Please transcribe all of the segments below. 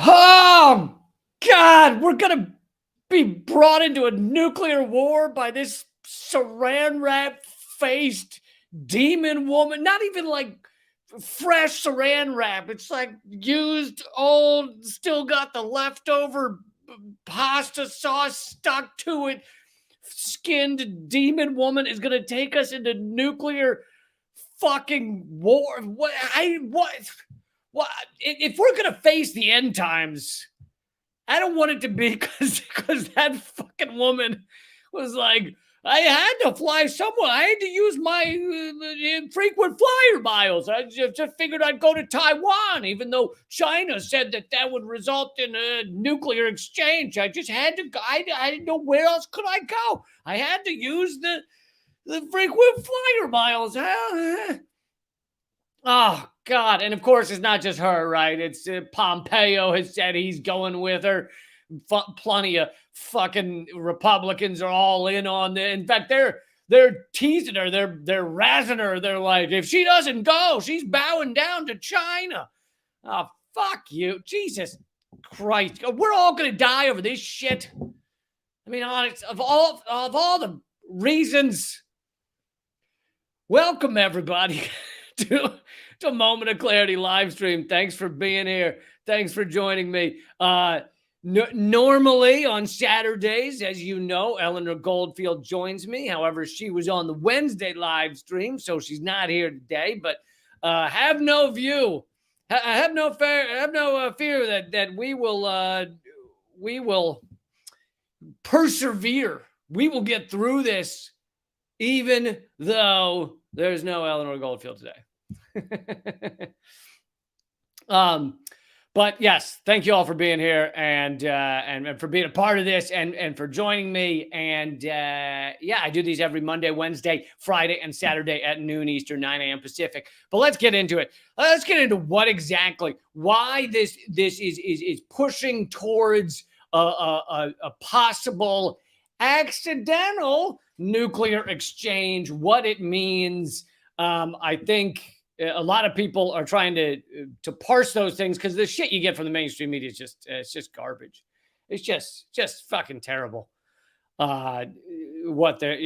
Oh, God, we're going to be brought into a nuclear war by this saran wrap faced demon woman. Not even like fresh saran wrap. It's like used, old, still got the leftover pasta sauce stuck to it. Skinned demon woman is going to take us into nuclear fucking war. What? If we're going to face the end times, I don't want it to be because that fucking woman was like, I had to fly somewhere. I had to use my frequent flyer miles. I just figured I'd go to Taiwan, even though China said that would result in a nuclear exchange. I just had to go. I didn't know where else could I go. I had to use the frequent flyer miles. Oh, God. And of course, it's not just her, right? It's Pompeo has said he's going with her. Plenty of fucking Republicans are all in on this. In fact, they're teasing her. They're razzing her. They're like, if she doesn't go, she's bowing down to China. Oh, fuck you. Jesus Christ. We're all going to die over this shit. I mean, honest, of all the reasons, welcome everybody to a Moment of Clarity live stream. Thanks for being here. Thanks for joining me. Normally on Saturdays, as you know, Eleanor Goldfield joins me. However, she was on the Wednesday live stream, so she's not here today. But have no fear that we will persevere. We will get through this, even though there's no Eleanor Goldfield today. But yes, thank you all for being here and for being a part of this and for joining me. And yeah, I do these every Monday, Wednesday, Friday, and Saturday at noon Eastern, 9 a.m. Pacific. But let's get into it. Let's get into why this is pushing towards a possible accidental nuclear exchange, what it means. I think a lot of people are trying to parse those things because the shit you get from the mainstream media is it's just garbage. It's just fucking terrible. What they're,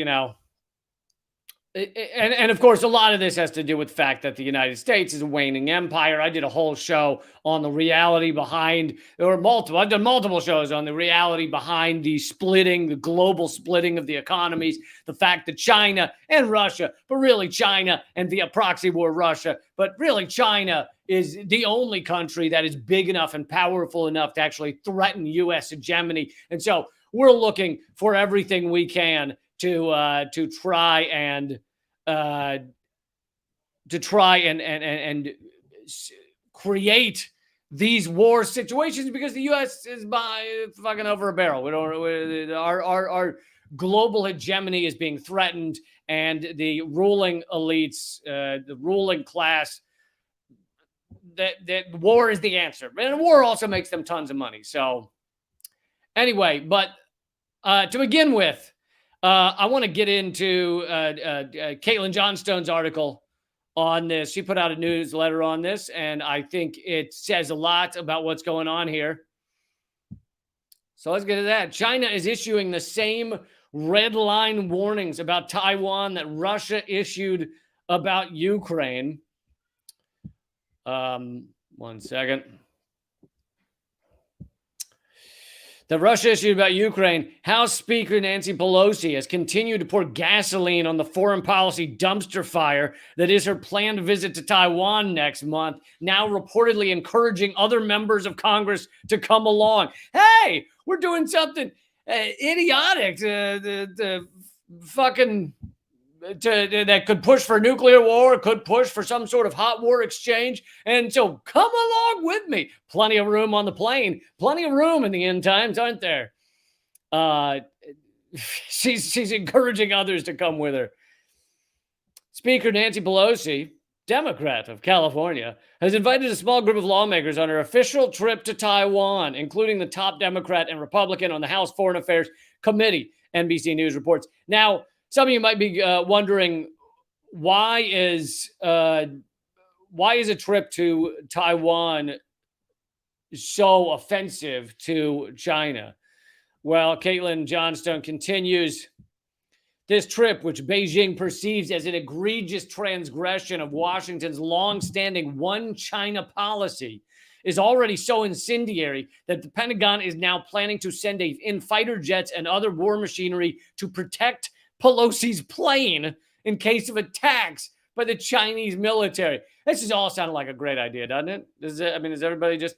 and of course, a lot of this has to do with the fact that the United States is a waning empire. I did a whole show on the reality behind, I've done multiple shows on the reality behind the global splitting of the economies, the fact that China and Russia, but really China and via proxy war Russia, but really China is the only country that is big enough and powerful enough to actually threaten U.S. hegemony. And so we're looking for everything we can to try and create these war situations because the U.S. is fucking over a barrel. Our global hegemony is being threatened, and the ruling elites, the ruling class, that war is the answer. And war also makes them tons of money. So anyway, but to begin with, I want to get into Caitlin Johnstone's article on this. She put out a newsletter on this, and I think it says a lot about what's going on here. So let's get to that. China is issuing the same red line warnings about Taiwan that Russia issued about Ukraine. One second. That Russia issued about Ukraine, House Speaker Nancy Pelosi has continued to pour gasoline on the foreign policy dumpster fire that is her planned visit to Taiwan next month, now reportedly encouraging other members of Congress to come along. Hey, we're doing something idiotic that could push for nuclear war, could push for some sort of hot war exchange. And so come along with me. Plenty of room on the plane. Plenty of room in the end times, aren't there? She's encouraging others to come with her. Speaker Nancy Pelosi, Democrat of California, has invited a small group of lawmakers on her official trip to Taiwan, including the top Democrat and Republican on the House Foreign Affairs Committee, NBC News reports. Now, some of you might be wondering, why is a trip to Taiwan so offensive to China? Well, Caitlin Johnstone continues. This trip, which Beijing perceives as an egregious transgression of Washington's long-standing one China policy, is already so incendiary that the Pentagon is now planning to send in fighter jets and other war machinery to protect Pelosi's plane in case of attacks by the Chinese military. This is all sounding like a great idea, doesn't it? Is everybody just,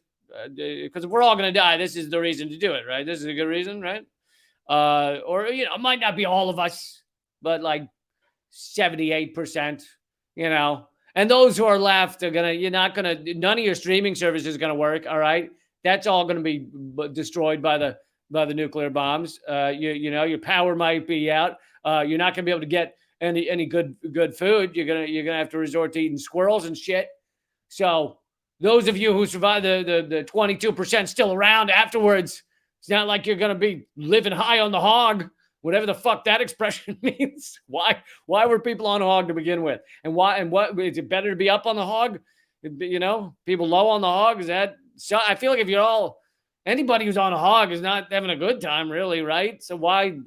because if we're all going to die, this is the reason to do it, right? This is a good reason, right? Or, it might not be all of us, but like 78%, and those who are left are none of your streaming service is going to work. All right. That's all going to be destroyed by the nuclear bombs. Your power might be out. You're not going to be able to get any good food. You're going to have to resort to eating squirrels and shit. So those of you who survive, the 22% still around afterwards, it's not like you're going to be living high on the hog, whatever the fuck that expression means. Why were people on hog to begin with? And what is it better to be up on the hog? People low on the hog. Is that so? I feel like if you're anybody who's on a hog is not having a good time, really, right? So why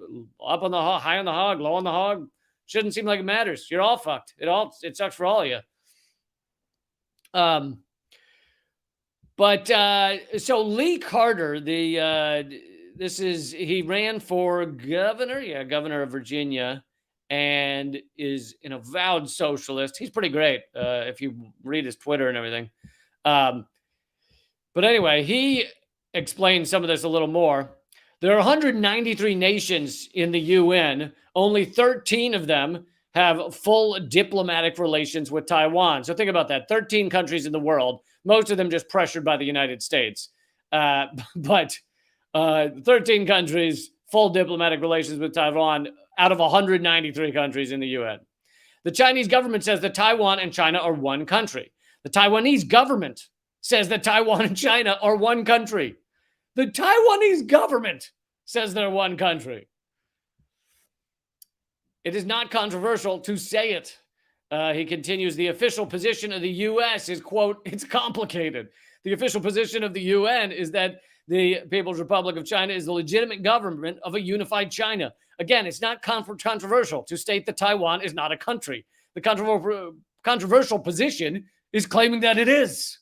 up on the hog, high on the hog, low on the hog? Shouldn't seem like it matters. You're all fucked. It sucks for all of you. So Lee Carter, he ran for governor of Virginia, and is an avowed socialist. He's pretty great if you read his Twitter and everything. But anyway, he explained some of this a little more. There are 193 nations in the UN. Only 13 of them have full diplomatic relations with Taiwan. So think about that. 13 countries in the world, most of them just pressured by the United States. But 13 countries, full diplomatic relations with Taiwan out of 193 countries in the UN. The Chinese government says that Taiwan and China are one country. The Taiwanese government says that Taiwan and China are one country. The Taiwanese government says they're one country. It is not controversial to say it. He continues, the official position of the U.S. is, quote, it's complicated. The official position of the UN is that the People's Republic of China is the legitimate government of a unified China. Again, it's not controversial to state that Taiwan is not a country. The controversial position is claiming that it is.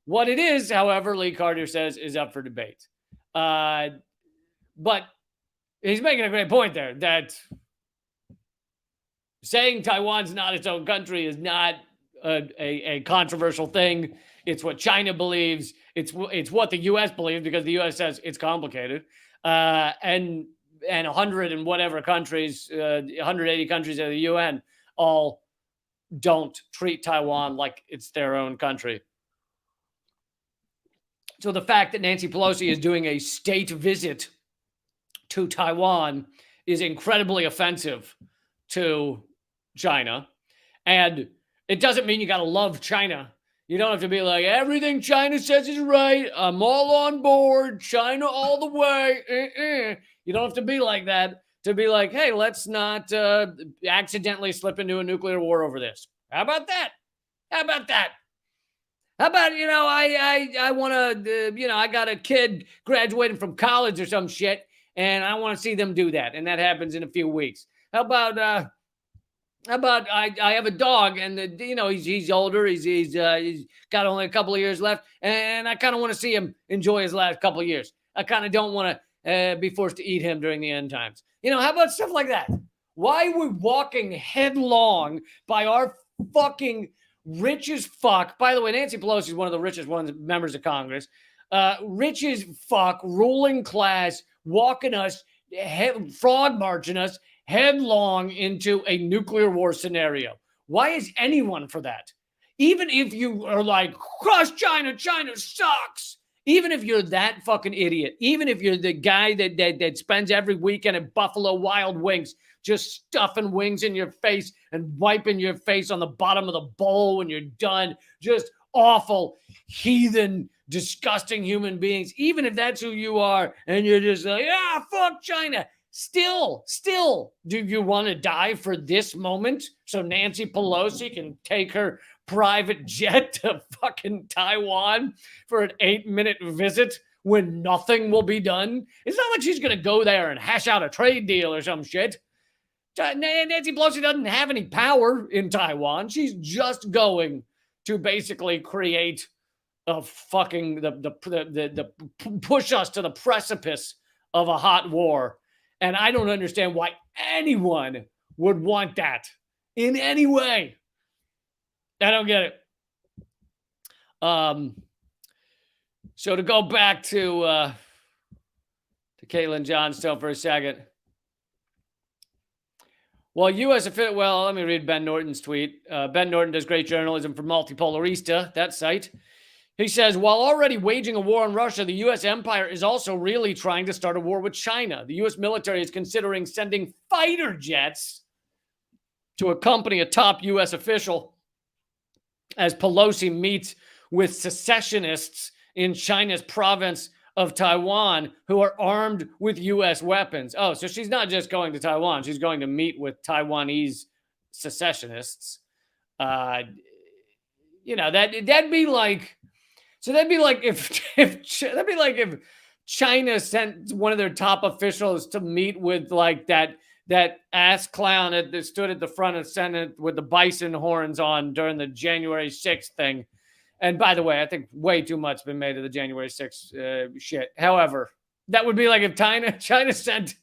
What it is, however, Lee Carter says, is up for debate. But he's making a great point there, that saying Taiwan's not its own country is not a controversial thing. It's what China believes. It's what the U.S. believes, because the U.S. says it's complicated. And 100 and whatever countries, 180 countries of the UN, all don't treat Taiwan like it's their own country. So the fact that Nancy Pelosi is doing a state visit to Taiwan is incredibly offensive to China. And it doesn't mean you got to love China. You don't have to be like, everything China says is right. I'm all on board. China all the way. You don't have to be like that to be like, hey, let's not accidentally slip into a nuclear war over this. How about that? How about I want to, I got a kid graduating from college or some shit, and I want to see them do that. And that happens in a few weeks. How about I have a dog, and he's older. He's got only a couple of years left, and I kind of want to see him enjoy his last couple of years. I kind of don't want to be forced to eat him during the end times. How about stuff like that? Why are we walking headlong by our fucking rich as fuck? By the way, Nancy Pelosi is one of the richest members of Congress. Rich as fuck, ruling class, walking us, frog marching us headlong into a nuclear war scenario. Why is anyone for that? Even if you are like, crush China, China sucks. Even if you're that fucking idiot, even if you're the guy that spends every weekend at Buffalo Wild Wings just stuffing wings in your face and wiping your face on the bottom of the bowl when you're done, just awful, heathen, disgusting human beings, even if that's who you are, and you're just like, fuck China. Still, do you want to die for this moment so Nancy Pelosi can take her private jet to fucking Taiwan for an 8-minute visit when nothing will be done. It's not like she's going to go there and hash out a trade deal or some shit. Nancy Pelosi doesn't have any power in Taiwan. She's just going to basically create a fucking the push us to the precipice of a hot war. And I don't understand why anyone would want that in any way. I don't get it. So to go back to Caitlin Johnstone for a second. Well, let me read Ben Norton's tweet. Ben Norton does great journalism for Multipolarista, that site. He says, while already waging a war on Russia, the U.S. empire is also really trying to start a war with China. The U.S. military is considering sending fighter jets to accompany a top U.S. official as Pelosi meets with secessionists in China's province of Taiwan who are armed with U.S. weapons. Oh, so she's not just going to Taiwan. She's going to meet with Taiwanese secessionists. That'd be like if China sent one of their top officials to meet with like that ass clown that stood at the front of the Senate with the bison horns on during the January 6th thing. And by the way, I think way too much has been made of the January 6th shit. However, that would be like if China sent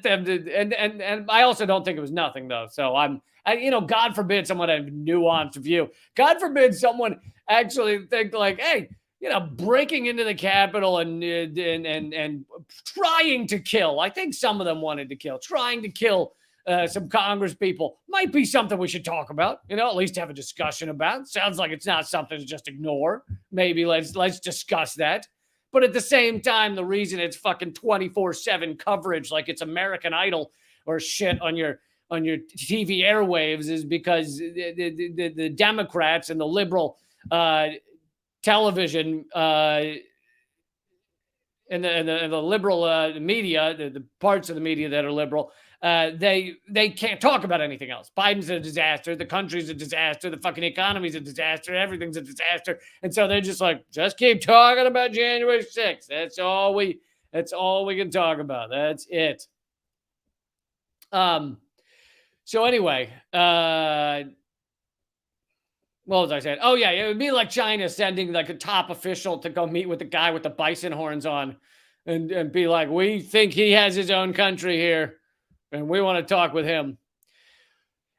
them to, and I also don't think it was nothing though. So God forbid someone had a nuanced view. God forbid someone actually think like, hey, breaking into the Capitol and trying to kill. I think some of them wanted to kill, trying to kill some Congress people might be something we should talk about, at least have a discussion about. Sounds like it's not something to just ignore. Maybe let's discuss that. But at the same time, the reason it's fucking 24/7 coverage like it's American Idol or shit on your TV airwaves is because the Democrats and the liberal television and the liberal media, the parts of the media that are liberal, they can't talk about anything else. Biden's a disaster. The country's a disaster. The fucking economy's a disaster. Everything's a disaster. And so they're just like, just keep talking about January 6th. That's all we can talk about. That's it. So anyway, what was I saying? Oh yeah, it would be like China sending like a top official to go meet with the guy with the bison horns on and be like, we think he has his own country here and we want to talk with him.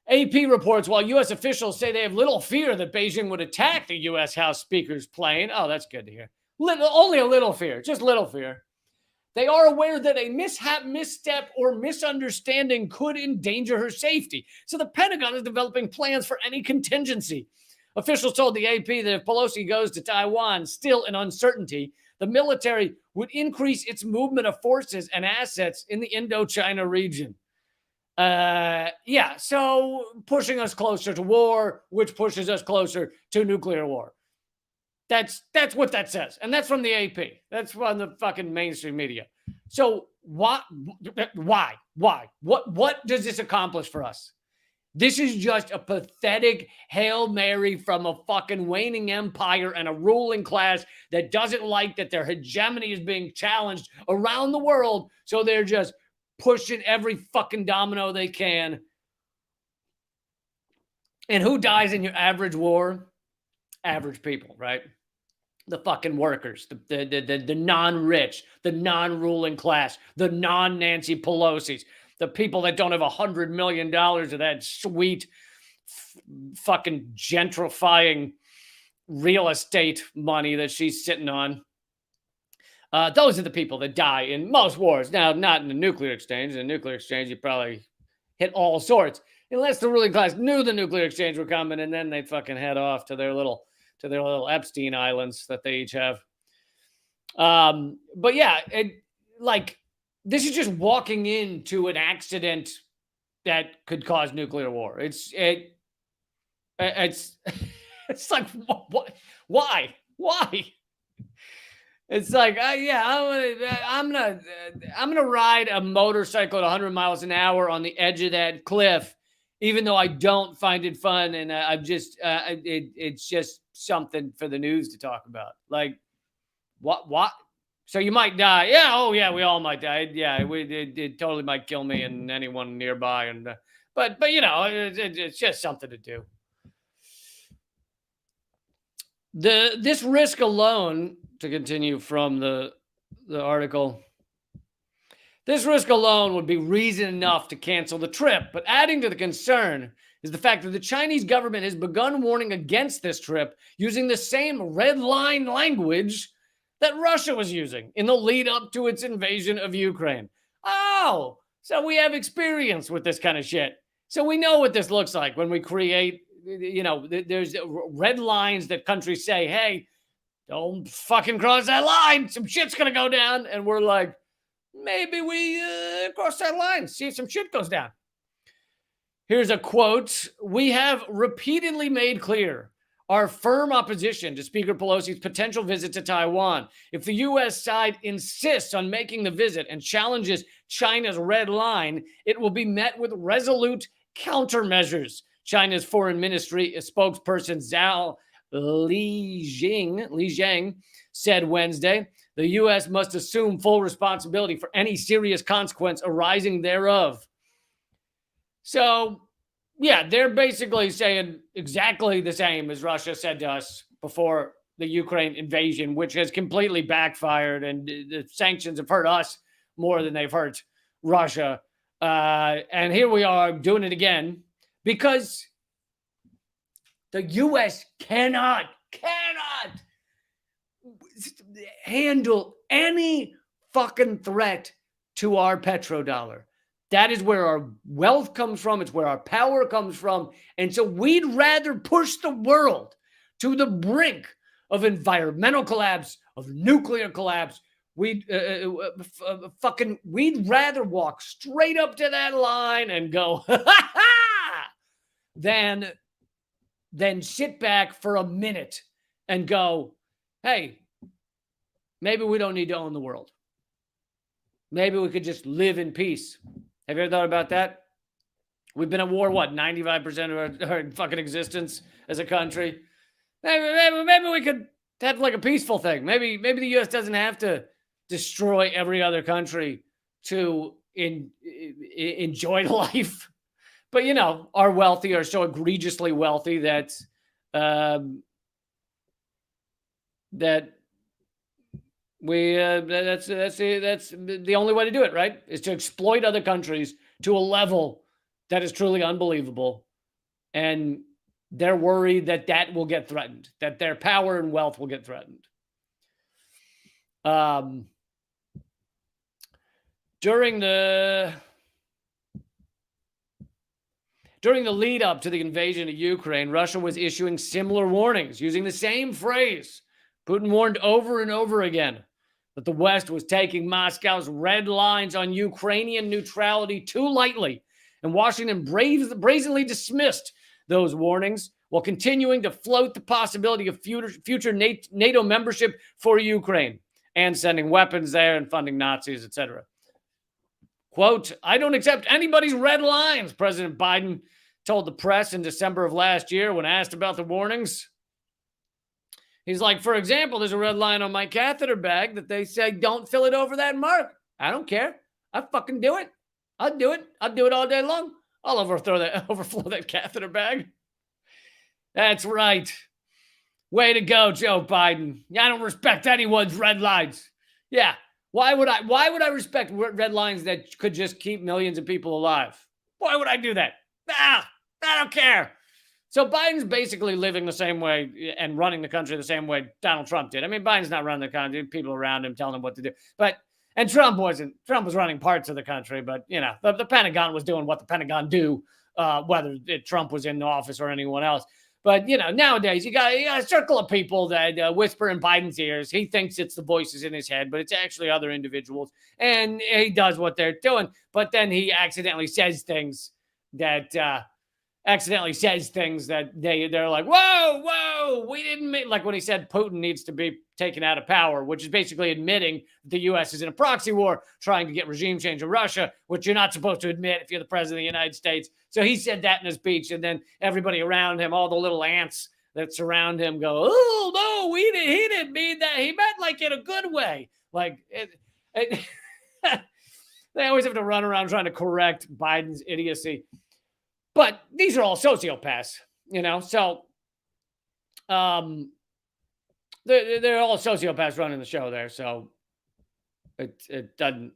AP reports while U.S. officials say they have little fear that Beijing would attack the U.S. House Speaker's plane. Oh, that's good to hear. Only a little fear, just little fear. They are aware that a mishap, misstep, or misunderstanding could endanger her safety. So the Pentagon is developing plans for any contingency. Officials told the AP that if Pelosi goes to Taiwan, still in uncertainty, the military would increase its movement of forces and assets in the Indochina region. So pushing us closer to war, which pushes us closer to nuclear war. That's what that says. And that's from the AP. That's from the fucking mainstream media. So why? What does this accomplish for us? This is just a pathetic Hail Mary from a fucking waning empire and a ruling class that doesn't like that their hegemony is being challenged around the world. So they're just pushing every fucking domino they can. And who dies in your average war? Average people, right? The fucking workers, the non-rich, the non-ruling class, the non-Nancy Pelosi's, the people that don't have $100 million of that sweet fucking gentrifying real estate money that she's sitting on. Those are the people that die in most wars. Now, not in the nuclear exchange. In the nuclear exchange, you probably hit all sorts. Unless the ruling class knew the nuclear exchange were coming, and then they'd fucking head off to their little Epstein Islands that they each have. But yeah, this is just walking into an accident that could cause nuclear war. It's like, what? Why? It's like, I'm gonna ride a motorcycle at 100 miles an hour on the edge of that cliff even though I don't find it fun, and I'm just it's just something for the news to talk about. Like, what? So you might die. Yeah. Oh yeah, we all might die. Yeah, it totally might kill me and anyone nearby. And but it's just something to do. This risk alone, to continue from the article, this risk alone would be reason enough to cancel the trip. But adding to the concern is the fact that the Chinese government has begun warning against this trip using the same red line language that Russia was using in the lead up to its invasion of Ukraine. Oh, so we have experience with this kind of shit. So we know what this looks like when we create, there's red lines that countries say, hey, don't fucking cross that line. Some shit's going to go down. And we're like, maybe we cross that line, see if some shit goes down. Here's a quote. We have repeatedly made clear our firm opposition to Speaker Pelosi's potential visit to Taiwan. If the U.S. side insists on making the visit and challenges China's red line, it will be met with resolute countermeasures. China's foreign ministry spokesperson Zhao Lijiang said Wednesday, the U.S. must assume full responsibility for any serious consequence arising thereof. So, yeah, they're basically saying exactly the same as Russia said to us before the Ukraine invasion, which has completely backfired, and the sanctions have hurt us more than they've hurt Russia. And here we are doing it again because the U.S. cannot handle any fucking threat to our petrodollar. That is where our wealth comes from. It's where our power comes from. And so we'd rather push the world to the brink of environmental collapse, of nuclear collapse. We'd rather walk straight up to that line and go, than sit back for a minute and go, hey, maybe we don't need to own the world. Maybe we could just live in peace. Have you ever thought about that? We've been at war, 95% of our fucking existence as a country. Maybe we could have like a peaceful thing. Maybe the U.S. doesn't have to destroy every other country to enjoy life. But, our wealthy are so egregiously wealthy that that's the only way to do it, right? Is to exploit other countries to a level that is truly unbelievable. And they're worried that will get threatened, that their power and wealth will get threatened. During the lead up to the invasion of Ukraine, Russia was issuing similar warnings using the same phrase. Putin warned over and over again that the West was taking Moscow's red lines on Ukrainian neutrality too lightly, and Washington brazenly dismissed those warnings while continuing to float the possibility of future NATO membership for Ukraine and sending weapons there and funding Nazis, etc. Quote, I don't accept anybody's red lines, President Biden told the press in December of last year when asked about the warnings. He's like, for example, there's a red line on my catheter bag that they say don't fill it over that mark. I don't care. I fucking do it. I'll do it. I'll do it all day long. I'll overflow that catheter bag. That's right. Way to go, Joe Biden. I don't respect anyone's red lines. Yeah. Why would I respect red lines that could just keep millions of people alive? Why would I do that? I don't care. So Biden's basically living the same way and running the country the same way Donald Trump did. I mean, Biden's not running the country, people around him telling him what to do. And Trump wasn't. Trump was running parts of the country, but the Pentagon was doing what the Pentagon do, whether Trump was in office or anyone else. But nowadays you got a circle of people that whisper in Biden's ears. He thinks it's the voices in his head, but it's actually other individuals, and he does what they're doing. But then he accidentally says things that they're like, whoa, we didn't mean, like when he said Putin needs to be taken out of power, which is basically admitting the U.S. is in a proxy war trying to get regime change in Russia, which you're not supposed to admit if you're the president of the United States. So he said that in his speech, and then everybody around him, all the little ants that surround him, go, "Oh no, he didn't mean that. He meant like in a good way." Like they always have to run around trying to correct Biden's idiocy. But these are all sociopaths, So they're all sociopaths running the show there. So it doesn't.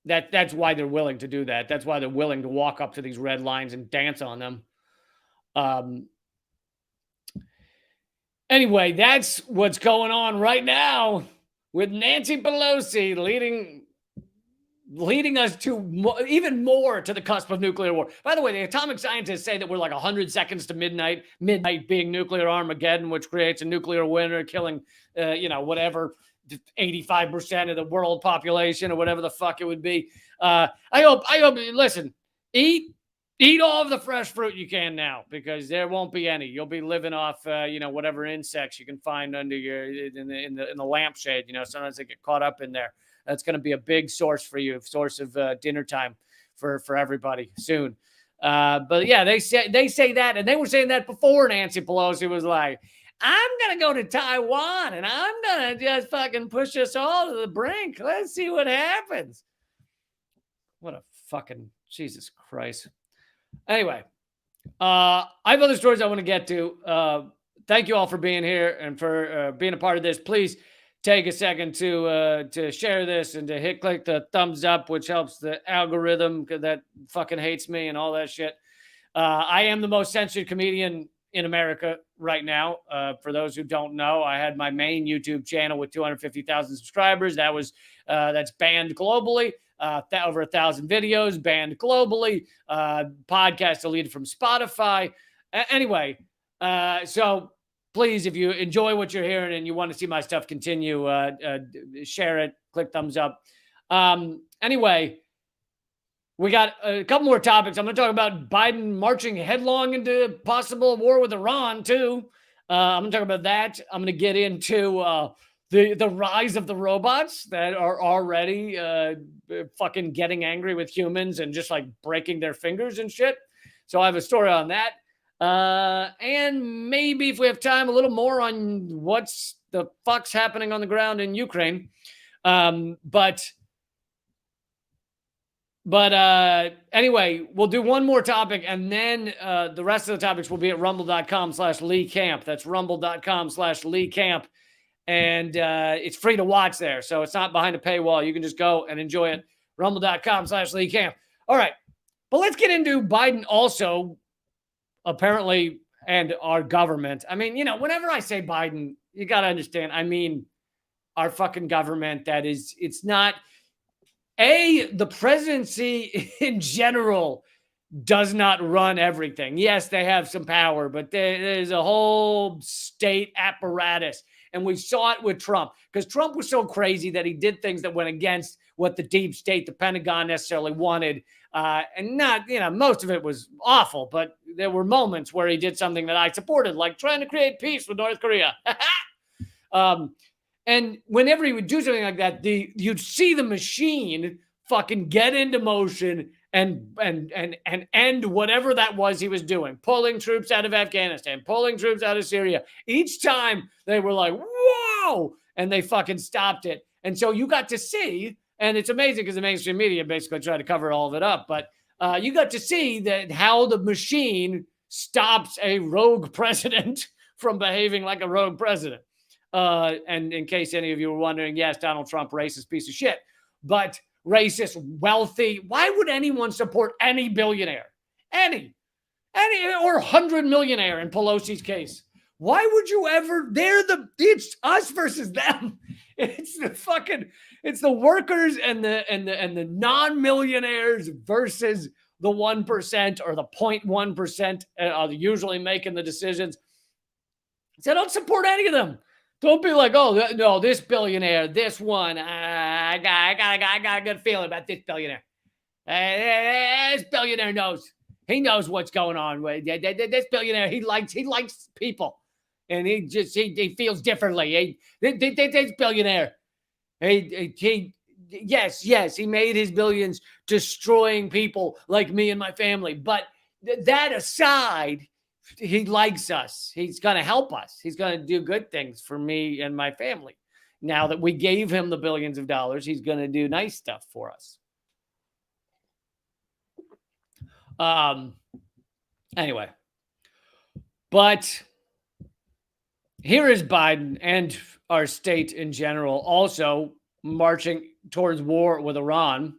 That's why they're willing to do that. That's why they're willing to walk up to these red lines and dance on them. Anyway, that's what's going on right now with Nancy Pelosi leading us to even more to the cusp of nuclear war. By the way, the atomic scientists say that we're like 100 seconds to midnight being nuclear Armageddon, which creates a nuclear winter, killing, whatever, 85% of the world population or whatever the fuck it would be. I hope, listen, eat all of the fresh fruit you can now, because there won't be any. You'll be living off, whatever insects you can find under in the lampshade. Sometimes they get caught up in there. That's going to be a big source for you, source of dinner time for everybody soon. But yeah, they say that, and they were saying that before Nancy Pelosi was like, "I'm going to go to Taiwan, and I'm going to just fucking push us all to the brink. Let's see what happens." What a fucking Jesus Christ. Anyway, I have other stories I want to get to. Thank you all for being here and for being a part of this. Please take a second to share this and to click the thumbs up, which helps the algorithm that fucking hates me and all that shit. I am the most censored comedian in America right now. For those who don't know, I had my main YouTube channel with 250,000 subscribers. That's banned globally. Over 1,000 videos banned globally. Podcast deleted from Spotify. Anyway, so please, if you enjoy what you're hearing and you want to see my stuff continue, share it, click thumbs up. Anyway, we got a couple more topics. I'm going to talk about Biden marching headlong into possible war with Iran, too. I'm going to talk about that. I'm going to get into the rise of the robots that are already fucking getting angry with humans and just like breaking their fingers and shit. So I have a story on that. And maybe if we have time, a little more on what's the fuck's happening on the ground in Ukraine. But anyway, we'll do one more topic, and then the rest of the topics will be at rumble.com/Lee Camp. That's rumble.com/Lee Camp. And it's free to watch there. So it's not behind a paywall. You can just go and enjoy it. Rumble.com/Lee Camp. All right. But let's get into Biden also, apparently, and our government. I mean, whenever I say Biden, you got to understand, I mean, our fucking government, it's not, the presidency in general does not run everything. Yes, they have some power, but there's a whole state apparatus. And we saw it with Trump, because Trump was so crazy that he did things that went against what the deep state, the Pentagon, necessarily wanted. And not, most of it was awful, but there were moments where he did something that I supported, like trying to create peace with North Korea. And whenever he would do something like that, you'd see the machine fucking get into motion and end whatever that was he was doing, pulling troops out of Afghanistan, pulling troops out of Syria. Each time they were like, whoa, and they fucking stopped it. And so you got to see, and it's amazing because the mainstream media basically tried to cover all of it up, but you got to see that how the machine stops a rogue president from behaving like a rogue president. And in case any of you were wondering, yes, Donald Trump, racist piece of shit, but racist, wealthy. Why would anyone support any billionaire? Any or 100 millionaire in Pelosi's case? Why would you ever? It's us versus them. It's the workers and the non-millionaires versus the 1% or the 0.1% are usually making the decisions. So don't support any of them. Don't be like, oh, no, this billionaire, this one, I got a good feeling about this billionaire. This billionaire knows. He knows what's going on. This billionaire, he likes people. And he feels differently. This billionaire, he yes, he made his billions destroying people like me and my family. But that aside, he likes us. He's going to help us. He's going to do good things for me and my family. Now that we gave him the billions of dollars, he's going to do nice stuff for us. Anyway, but here is Biden and our state in general also marching towards war with Iran.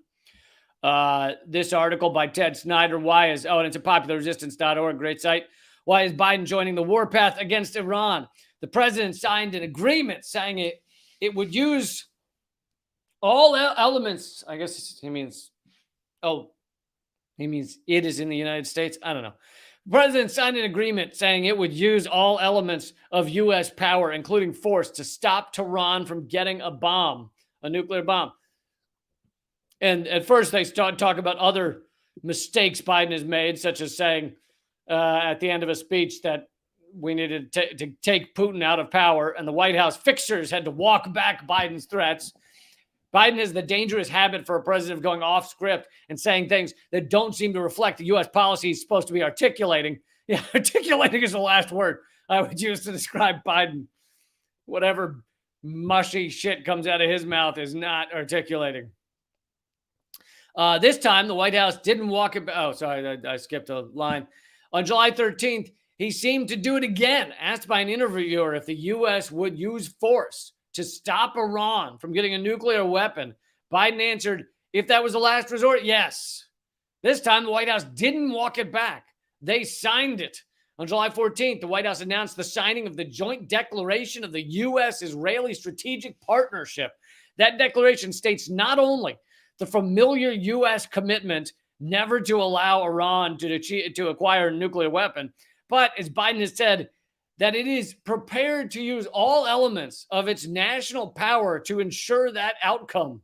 This article by Ted Snyder, and it's a popularresistance.org, great site. Why is Biden joining the warpath against Iran? The president signed an agreement saying it would use all elements. I guess he means it is in the United States. I don't know. The president signed an agreement saying it would use all elements of U.S. power, including force, to stop Tehran from getting a nuclear bomb. And at first they talk about other mistakes Biden has made, such as saying at the end of a speech that we needed to take Putin out of power, and the White House fixers had to walk back Biden's threats. Biden has the dangerous habit for a president of going off script and saying things that don't seem to reflect the U.S. policy he's supposed to be articulating. Yeah, articulating is the last word I would use to describe Biden. Whatever mushy shit comes out of his mouth is not articulating. This time, the White House didn't walk it back. Oh, sorry, I skipped a line. On July 13th, he seemed to do it again, asked by an interviewer if the U.S. would use force to stop Iran from getting a nuclear weapon. Biden answered, if that was the last resort, yes. This time, the White House didn't walk it back. They signed it. On July 14th, the White House announced the signing of the joint declaration of the U.S.-Israeli Strategic Partnership. That declaration states not only the familiar U.S. commitment never to allow Iran to acquire a nuclear weapon, but, as Biden has said, that it is prepared to use all elements of its national power to ensure that outcome.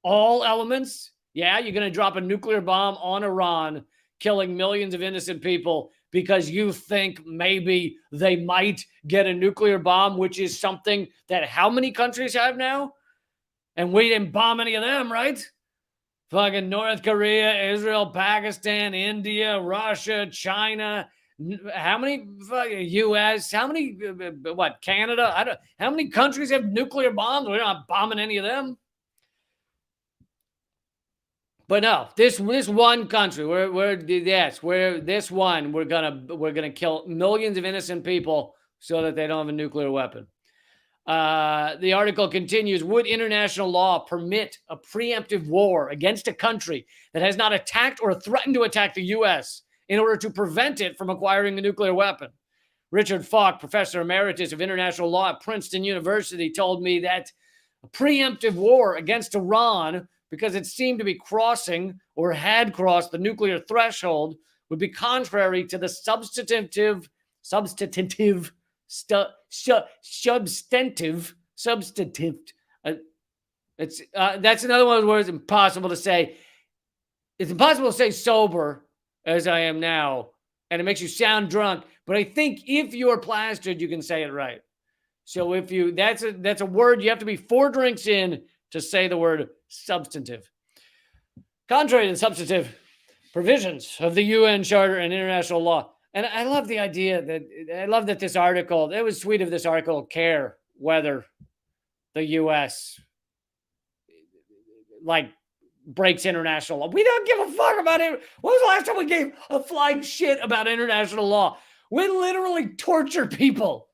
All elements? Yeah, you're going to drop a nuclear bomb on Iran, killing millions of innocent people because you think maybe they might get a nuclear bomb, which is something that how many countries have now? And we didn't bomb any of them, right? Fucking North Korea, Israel, Pakistan, India, Russia, China. How many U.S.? How many? Canada? How many countries have nuclear bombs? We're not bombing any of them. But no, this one country, we're gonna kill millions of innocent people so that they don't have a nuclear weapon. The article continues, would international law permit a preemptive war against a country that has not attacked or threatened to attack the U.S. in order to prevent it from acquiring a nuclear weapon? Richard Falk, professor emeritus of international law at Princeton University, told me that a preemptive war against Iran, because it seemed to be crossing or had crossed the nuclear threshold, would be contrary to the substantive that's another one of the words impossible to say. It's impossible to say sober as I am now, and it makes you sound drunk, but I think if you're plastered, you can say it right. So if you, that's a word you have to be 4 drinks in to say the word substantive. Contrary to the substantive provisions of the UN Charter and international law. And I love the idea that this article, it was sweet of this article, care whether the U.S. breaks international law. We don't give a fuck about it. When was the last time we gave a flying shit about international law? We literally torture people.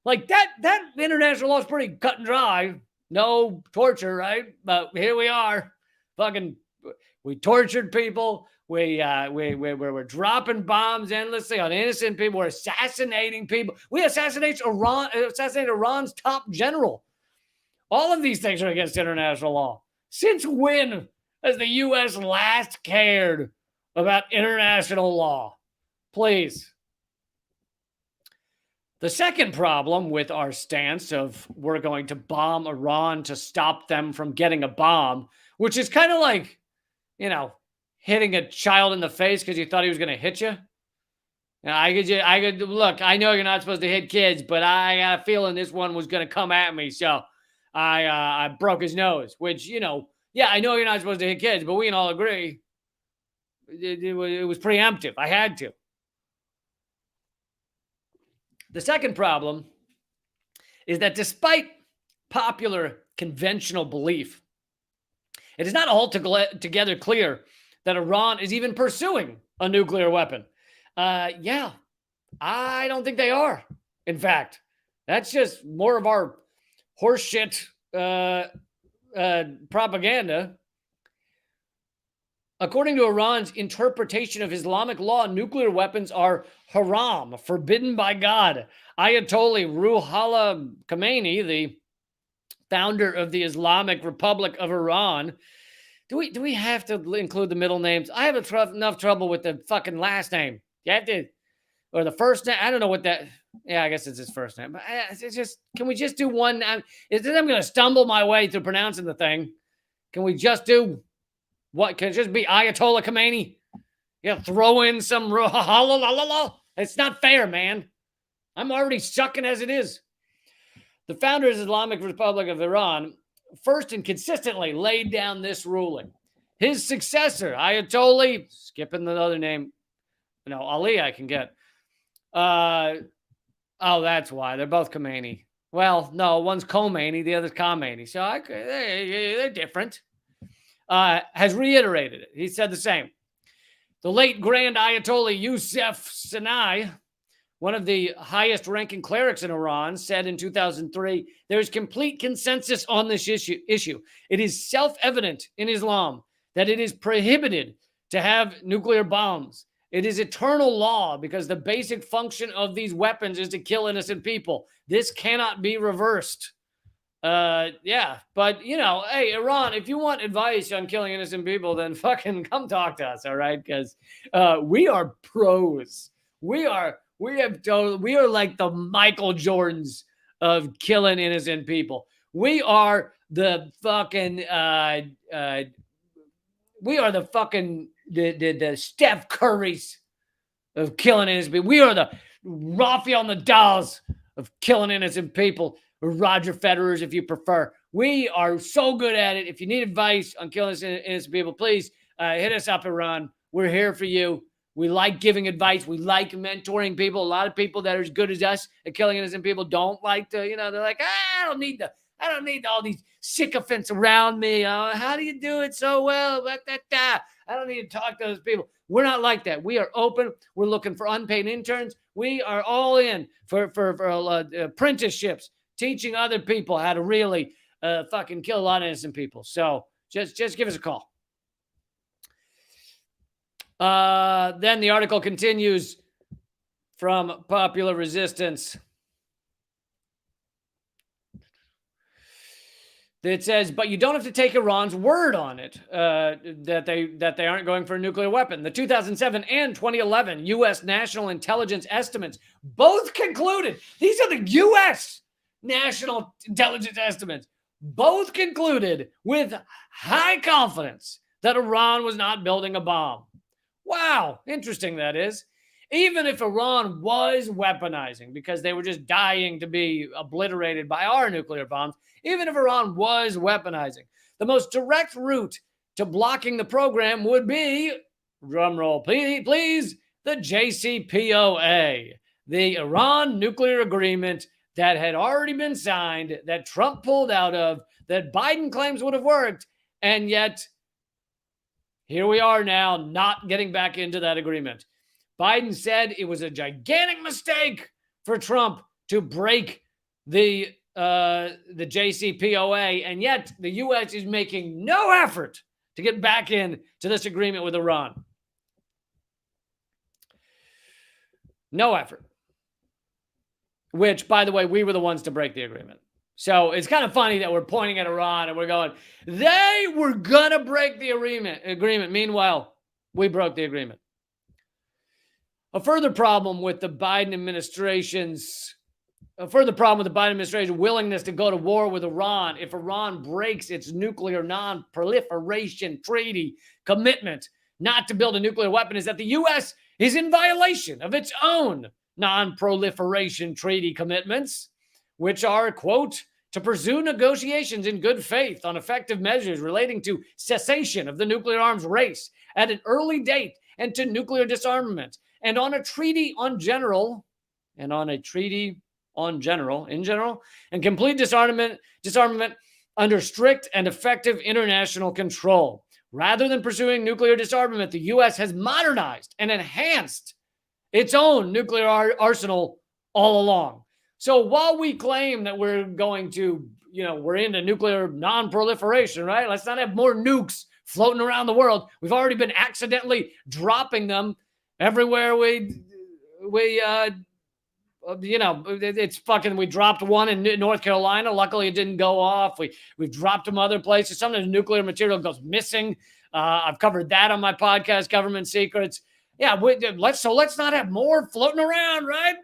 That international law is pretty cut and dry. No torture, right? But here we are. We tortured people. We're dropping bombs endlessly on innocent people. We're assassinating people. We assassinated Iran's top general. All of these things are against international law. Since when has the U.S. last cared about international law? Please. The second problem with our stance of we're going to bomb Iran to stop them from getting a bomb, which is kind of like, hitting a child in the face because you thought he was going to hit you. I could look, I know you're not supposed to hit kids, but I got a feeling this one was going to come at me. So I broke his nose, which, Yeah, I know you're not supposed to hit kids, but we can all agree it was preemptive. I had to. The second problem is that despite popular conventional belief, it is not altogether clear that Iran is even pursuing a nuclear weapon. Yeah, I don't think they are. In fact, that's just more of our horseshit propaganda. According to Iran's interpretation of Islamic law, nuclear weapons are haram, forbidden by God. Ayatollah Ruhollah Khomeini, the founder of the Islamic Republic of Iran. Do we have to include the middle names? I have enough trouble with the fucking last name. You have to, or the first name. I don't know what that. Yeah, I guess it's his first name. But it's just, can we just do one? I'm going to stumble my way through pronouncing the thing. Can we just do what? Can it just be Ayatollah Khomeini? Yeah, throw in some. It's not fair, man. I'm already sucking as it is. The founder of the Islamic Republic of Iran first and consistently laid down this ruling. His successor, Ayatollah, skipping the other name, Ali I can get. Oh, that's why. They're both Khomeini. Well, no, one's Khomeini, the other's Khamenei. So they're different. Has reiterated it. He said the same. The late Grand Ayatollah Youssef Sinai, one of the highest-ranking clerics in Iran, said in 2003, there is complete consensus on this issue. It is self-evident in Islam that it is prohibited to have nuclear bombs. It is eternal law because the basic function of these weapons is to kill innocent people. This cannot be reversed. Yeah, but, hey, Iran, if you want advice on killing innocent people, then fucking come talk to us, all right? Because we are pros. We are like the Michael Jordans of killing innocent people. We are the fucking the Steph Currys of killing innocent people. We are the Rafael Nadals of killing innocent people, or Roger Federer's if you prefer. We are so good at it. If you need advice on killing innocent people, please hit us up, Iran. We're here for you. We like giving advice. We like mentoring people. A lot of people that are as good as us at killing innocent people don't like to, they're like, I don't need all these sycophants around me. How do you do it so well? I don't need to talk to those people. We're not like that. We are open. We're looking for unpaid interns. We are all in for apprenticeships, teaching other people how to really fucking kill a lot of innocent people. So just give us a call. Then the article continues from Popular Resistance. It says, but you don't have to take Iran's word on it, that they aren't going for a nuclear weapon. The 2007 and 2011 U.S. National Intelligence estimates both concluded, these are the U.S. National Intelligence estimates, both concluded with high confidence that Iran was not building a bomb. Wow, interesting that is. Even if Iran was weaponizing because they were just dying to be obliterated by our nuclear bombs, even if Iran was weaponizing, the most direct route to blocking the program would be, drumroll please, the JCPOA, the Iran nuclear agreement that had already been signed, that Trump pulled out of, that Biden claims would have worked, and yet here we are now not getting back into that agreement. Biden said it was a gigantic mistake for Trump to break the JCPOA, and yet the U.S. is making no effort to get back into this agreement with Iran. No effort. Which, by the way, we were the ones to break the agreement. So it's kind of funny that we're pointing at Iran and we're going, they were going to break the agreement. Meanwhile, we broke the agreement. A further problem with the Biden administration's willingness to go to war with Iran if Iran breaks its nuclear non-proliferation treaty commitment not to build a nuclear weapon is that the U.S. is in violation of its own non-proliferation treaty commitments, which are, quote, to pursue negotiations in good faith on effective measures relating to cessation of the nuclear arms race at an early date and to nuclear disarmament, and on a treaty on general, and complete disarmament under strict and effective international control. Rather than pursuing nuclear disarmament, the U.S. has modernized and enhanced its own nuclear arsenal all along. So while we claim that we're going to, we're into nuclear non-proliferation, right? Let's not have more nukes floating around the world. We've already been accidentally dropping them everywhere it's fucking, we dropped one in North Carolina. Luckily, it didn't go off. We've dropped them other places. Sometimes nuclear material goes missing. I've covered that on my podcast, Government Secrets. Yeah, let's not have more floating around, right?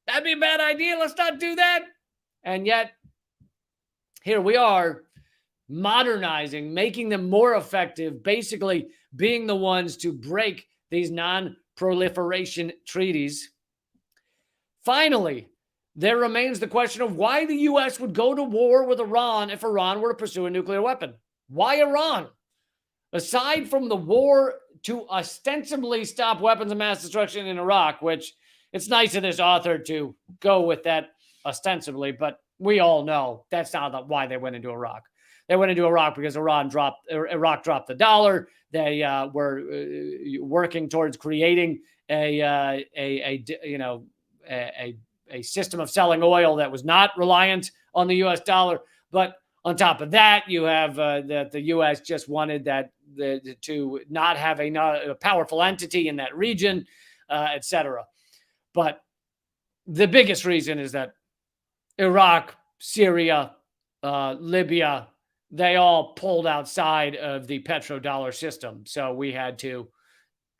That'd be a bad idea. Let's not do that. And yet, here we are modernizing, making them more effective, basically being the ones to break these non-proliferation treaties. Finally, there remains the question of why the U.S. would go to war with Iran if Iran were to pursue a nuclear weapon. Why Iran? Aside from the war to ostensibly stop weapons of mass destruction in Iraq, which it's nice of this author to go with that ostensibly, but we all know that's not why they went into Iraq. They went into Iraq because Iraq dropped the dollar. They were working towards creating a system of selling oil that was not reliant on the U.S. dollar. But on top of that, you have that the U.S. just wanted to not have a powerful entity in that region, etc. But the biggest reason is that Iraq, Syria, Libya, they all pulled outside of the petrodollar system. So we had to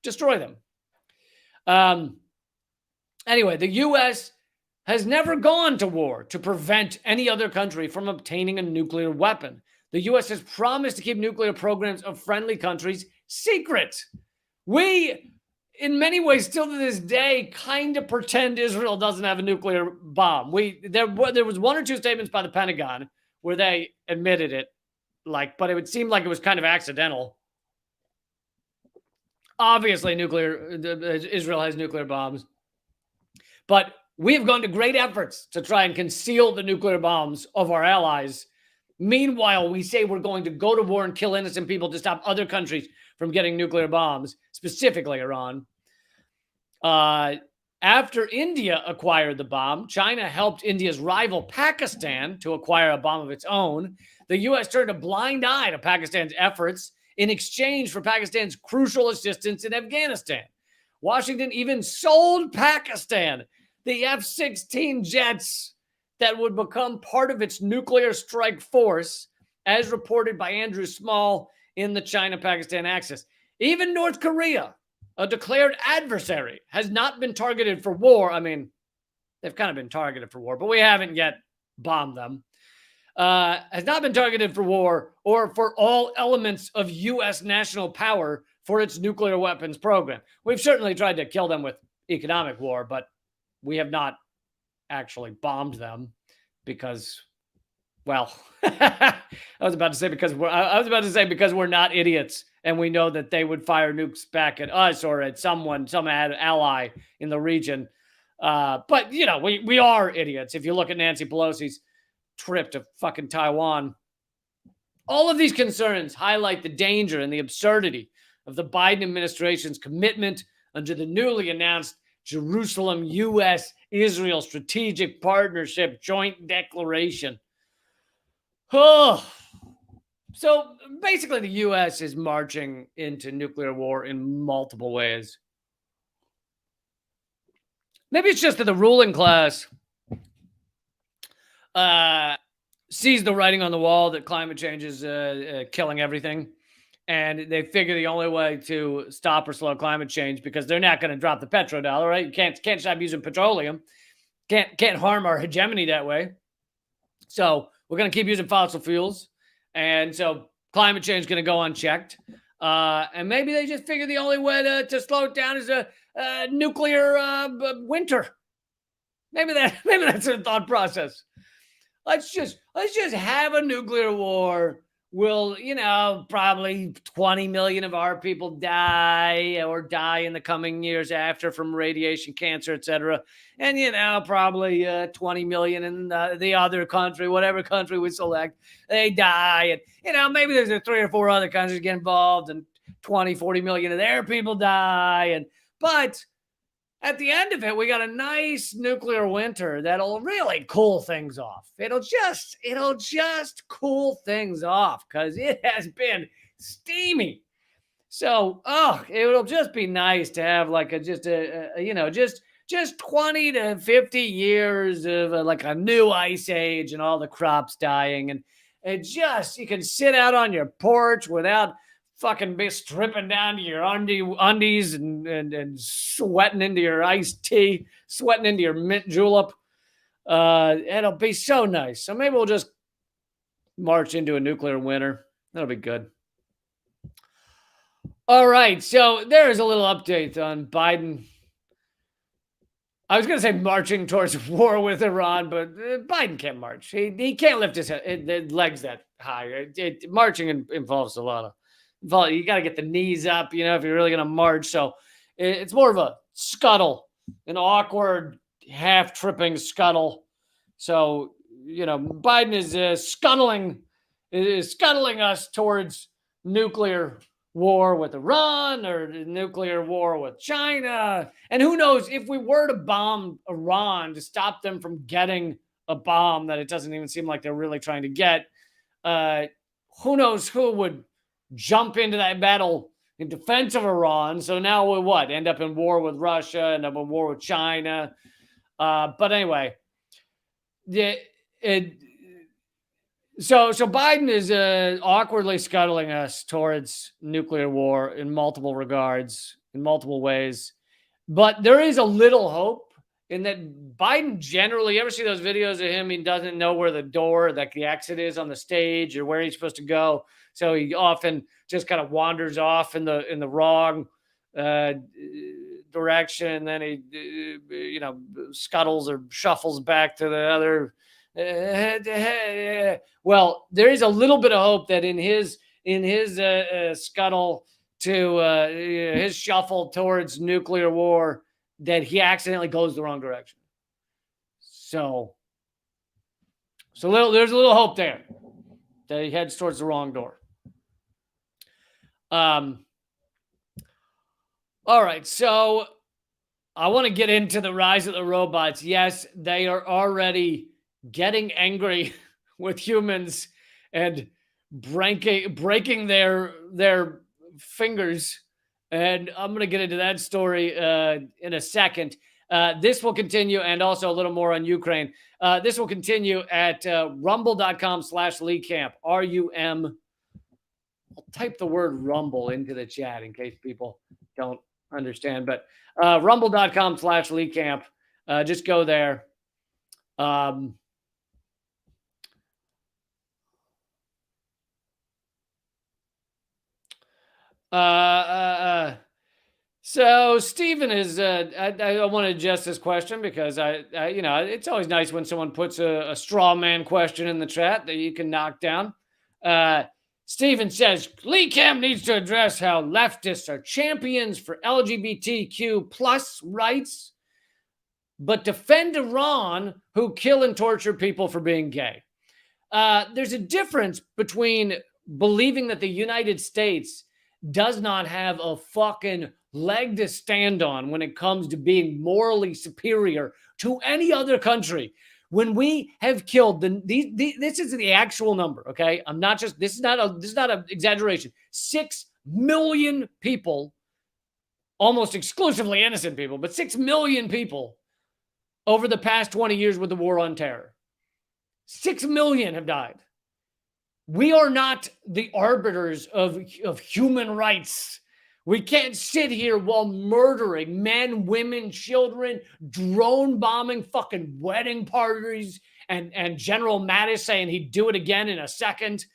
destroy them. Anyway, the U.S. has never gone to war to prevent any other country from obtaining a nuclear weapon. The U.S. has promised to keep nuclear programs of friendly countries secret. We, in many ways, still to this day, kind of pretend Israel doesn't have a nuclear bomb. There was one or two statements by the Pentagon where they admitted it, but it would seem like it was kind of accidental. Obviously, Israel has nuclear bombs. But we have gone to great efforts to try and conceal the nuclear bombs of our allies. Meanwhile, we say we're going to go to war and kill innocent people to stop other countries from getting nuclear bombs, specifically Iran. After India acquired the bomb, China helped India's rival Pakistan to acquire a bomb of its own. The U.S. turned a blind eye to Pakistan's efforts in exchange for Pakistan's crucial assistance in Afghanistan. Washington even sold Pakistan the F-16 jets that would become part of its nuclear strike force, as reported by Andrew Small in the China-Pakistan axis. Even North Korea, a declared adversary, has not been targeted for war. I mean, they've kind of been targeted for war, but we haven't yet bombed them. Has not been targeted for war or for all elements of U.S. national power for its nuclear weapons program. We've certainly tried to kill them with economic war, but we have not actually bombed them because, well, I was about to say because we're not idiots and we know that they would fire nukes back at us or at some ally in the region. But we are idiots. If you look at Nancy Pelosi's trip to fucking Taiwan, all of these concerns highlight the danger and the absurdity of the Biden administration's commitment under the newly announced Jerusalem U.S.-Israel Strategic Partnership Joint Declaration. Oh. So basically the U.S. is marching into nuclear war in multiple ways. Maybe it's just that the ruling class sees the writing on the wall that climate change is killing everything. And they figure the only way to stop or slow climate change, because they're not going to drop the petrodollar, right? You can't stop using petroleum. Can't harm our hegemony that way. So we're going to keep using fossil fuels. And so climate change is going to go unchecked. And maybe they just figure the only way to slow it down is a nuclear winter. Maybe that's their thought process. let's just have a nuclear war. Will, probably 20 million of our people die in the coming years after from radiation, cancer, etc. And, probably 20 million in the other country, whatever country we select, they die. And, maybe there's 3 or 4 other countries get involved and 20, 40 million of their people die. But at the end of it, we got a nice nuclear winter that'll really cool things off. It'll just cool things off because it has been steamy. So, it'll just be nice to have like just 20 to 50 years of like a new ice age and all the crops dying. And you can sit out on your porch without fucking be stripping down to your undies and sweating into your iced tea, sweating into your mint julep. It'll be so nice. So maybe we'll just march into a nuclear winter. That'll be good. All right. So there is a little update on Biden. I was going to say marching towards war with Iran, but Biden can't march. He can't lift his legs that high. Marching involves a lot of. You got to get the knees up, if you're really going to march. So it's more of a scuttle, an awkward half tripping scuttle. So, Biden is scuttling us towards nuclear war with Iran or nuclear war with China. And who knows, if we were to bomb Iran to stop them from getting a bomb that it doesn't even seem like they're really trying to get, who knows who would jump into that battle in defense of Iran. So now we end up in war with Russia, end up in war with China. But anyway, so Biden is awkwardly scuttling us towards nuclear war in multiple regards, in multiple ways. But there is a little hope in that Biden generally, you ever see those videos of him? He doesn't know where the door, like the exit is on the stage or where he's supposed to go. So he often just kind of wanders off in the wrong direction. And then he, scuttles or shuffles back to the other. Well, there is a little bit of hope that in his scuttle to his shuffle towards nuclear war, that he accidentally goes the wrong direction. So there's a little hope there that he heads towards the wrong door. All right, so I want to get into the rise of the robots. Yes, they are already getting angry with humans and breaking their fingers. And I'm going to get into that story in a second. This will continue, and also a little more on Ukraine. This will continue at rumble.com/LeeCamp, RUM. I'll type the word rumble into the chat in case people don't understand. But rumble.com/LeeCamp. Just go there. So Stephen is, I want to adjust this question because it's always nice when someone puts a straw man question in the chat that you can knock down. Stephen says, Lee Camp needs to address how leftists are champions for LGBTQ plus rights, but defend Iran who kill and torture people for being gay. There's a difference between believing that the United States does not have a fucking leg to stand on when it comes to being morally superior to any other country. When we have killed this is the actual number, okay? This is not an exaggeration. 6 million people, almost exclusively innocent people, but 6 million people over the past 20 years with the war on terror. 6 million have died. We are not the arbiters of human rights. We can't sit here while murdering men, women, children, drone bombing fucking wedding parties, and General Mattis saying he'd do it again in a second.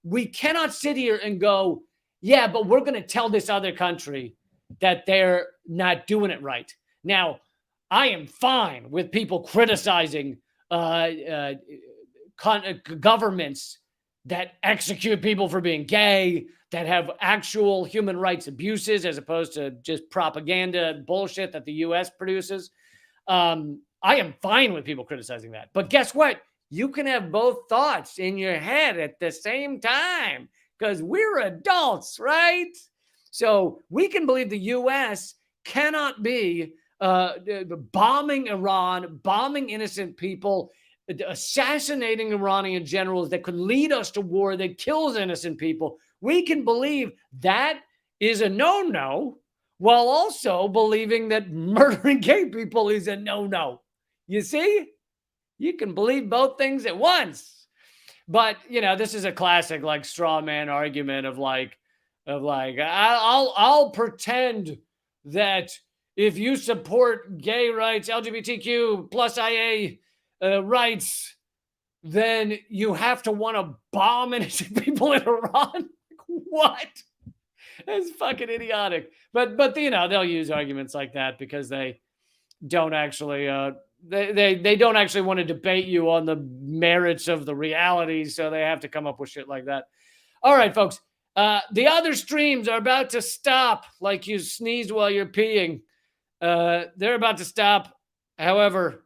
We cannot sit here and go, yeah, but we're going to tell this other country that they're not doing it right. Now, I am fine with people criticizing governments that execute people for being gay, that have actual human rights abuses as opposed to just propaganda bullshit that the US produces. I am fine with people criticizing that. But guess what? You can have both thoughts in your head at the same time because we're adults, right? So we can believe the US cannot be bombing Iran, bombing innocent people, assassinating Iranian generals that could lead us to war that kills innocent people. We can believe that is a no-no while also believing that murdering gay people is a no-no. You see? You can believe both things at once. But, this is a classic like straw man argument of like I'll pretend that if you support gay rights, LGBTQ plus IA rights, then you have to want to bomb innocent people in Iran. What? That's fucking idiotic. But they'll use arguments like that because they don't actually they don't actually want to debate you on the merits of the reality, so they have to come up with shit like that. All right, folks. The other streams are about to stop, like you sneezed while you're peeing. They're about to stop. However,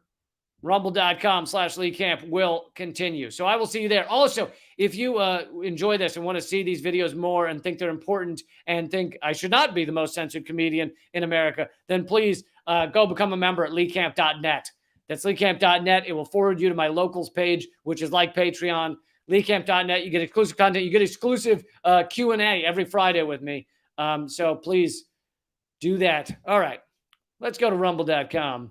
rumble.com/Lee Camp will continue. So I will see you there. Also, if you enjoy this and want to see these videos more and think they're important and think I should not be the most censored comedian in America, then please go become a member at leecamp.net. That's leecamp.net. It will forward you to my locals page, which is like Patreon. leecamp.net. You get exclusive content. You get exclusive Q&A every Friday with me. So please do that. All right. Let's go to rumble.com/.